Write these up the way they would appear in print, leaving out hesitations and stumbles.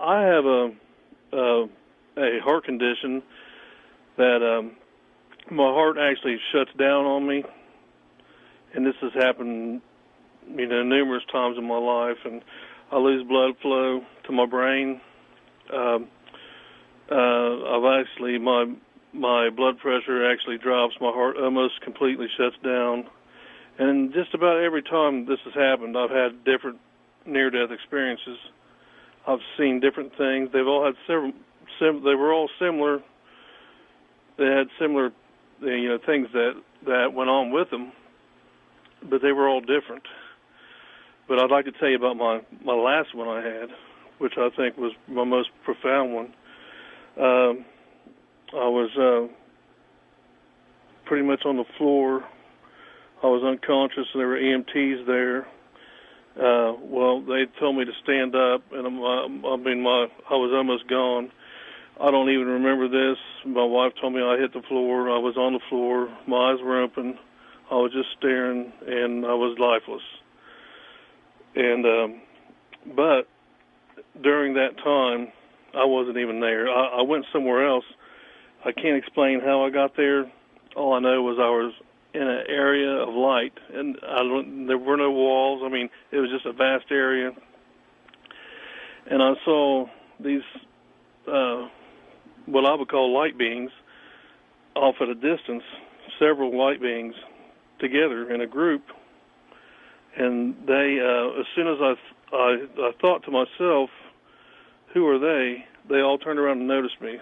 I have a heart condition that my heart actually shuts down on me, and this has happened, numerous times in my life, and I lose blood flow to my brain. I've actually my blood pressure actually drops. My heart almost completely shuts down, and just about every time this has happened, I've had different near-death experiences. I've seen different things. They've all had they were all similar. They had similar, things that went on with them, but they were all different. But I'd like to tell you about my last one I had, which I think was my most profound one. I was pretty much on the floor. I was unconscious, and there were EMTs there. Well, they told me to stand up, and I was almost gone. I don't even remember this. My wife told me I hit the floor. I was on the floor. My eyes were open. I was just staring, and I was lifeless. And but during that time, I wasn't even there. I went somewhere else. I can't explain how I got there. All I know was I was in an area of light, and there were no walls. I mean, it was just a vast area. And I saw these, what I would call light beings, off at a distance, several light beings together in a group. And they, as soon as I thought to myself, who are they? They all turned around and noticed me,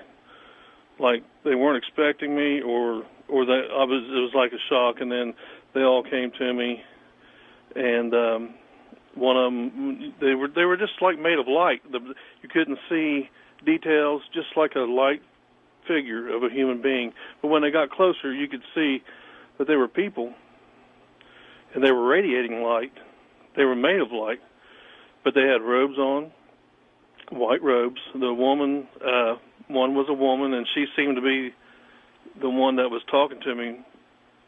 like they weren't expecting me, or that it was like a shock. And then they all came to me, and one of them, they were just like made of light. You couldn't see details, just like a light figure of a human being. But when they got closer, you could see that they were people, and they were radiating light. They were made of light, but they had robes on, white robes. The woman, one was a woman, and she seemed to be the one that was talking to me,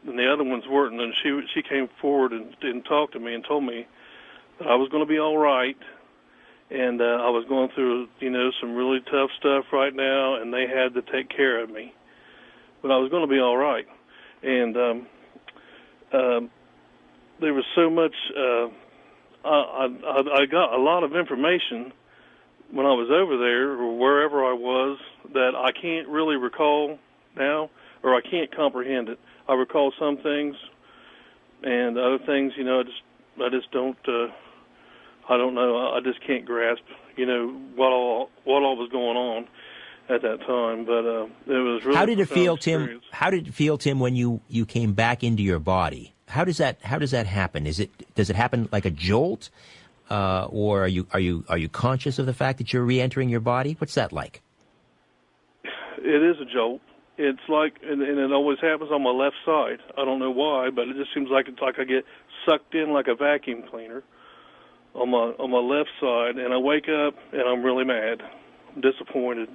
and the other ones weren't. And she came forward and talked to me and told me that I was going to be all right, and I was going through, some really tough stuff right now, and they had to take care of me, but I was going to be all right. And there was so much. I got a lot of information when I was over there or wherever I was that I can't really recall now, or I can't comprehend it. I recall some things, and other things, I just don't. I don't know. I just can't grasp, what all was going on at that time. But it was really. How did it feel, Tim? Experience. How did it feel, Tim, when you came back into your body? How does that happen? Does it happen like a jolt, or are you conscious of the fact that you're re-entering your body? What's that like? It is a jolt. It's like, and it always happens on my left side. I don't know why, but it just seems like it's like I get sucked in like a vacuum cleaner on my left side, and I wake up and I'm really mad, I'm disappointed,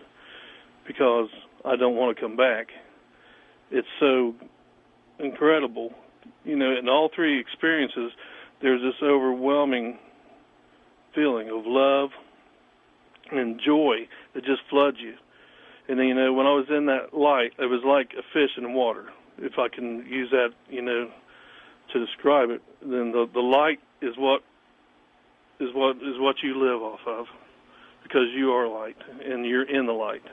because I don't want to come back. It's so incredible. In all three experiences, there's this overwhelming feeling of love and joy that just floods you. And then, when I was in that light, it was like a fish in water, if I can use that, to describe it. Then the light is what you live off of, because you are light and you're in the light.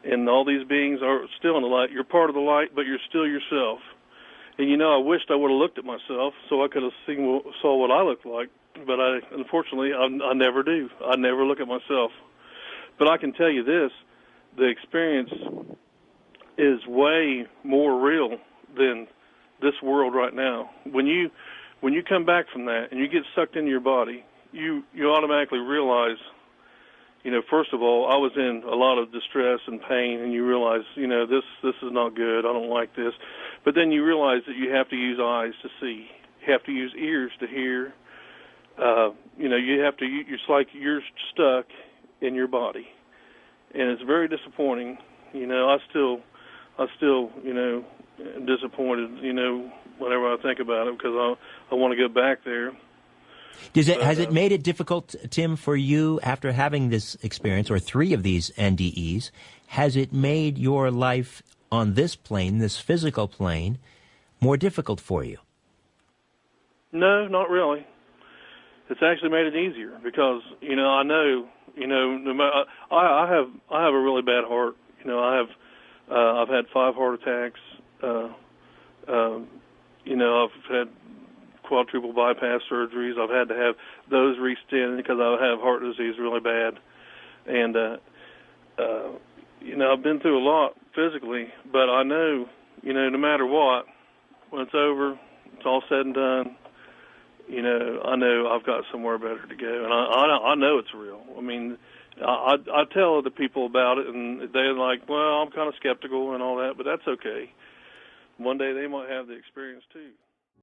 And all these beings are still in the light. You're part of the light, but you're still yourself. And I wished I would have looked at myself so I could have saw what I looked like, but unfortunately I never do. I never look at myself. But I can tell you this: the experience is way more real than this world right now. When you come back from that and you get sucked into your body, you automatically realize, first of all, I was in a lot of distress and pain, and you realize, this is not good. I don't like this. But then you realize that you have to use eyes to see. You have to use ears to hear. You have to. It's like you're stuck in your body, and it's very disappointing. I still, am disappointed. Whenever I think about it, because I want to go back there. Has it made it difficult, Tim, for you after having this experience, or 3 of these NDEs? Has it made your life on this plane, this physical plane, more difficult for you? No, not really. It's actually made it easier because I know no matter, I have a really bad heart. I've had 5 heart attacks. I've had quadruple bypass surgeries. I've had to have those restented because I have heart disease really bad. And, I've been through a lot physically, but I know, no matter what, when it's over, it's all said and done, I know I've got somewhere better to go. And I know it's real. I mean, I tell other people about it, and they're like, well, I'm kind of skeptical and all that, but that's okay. One day they might have the experience too.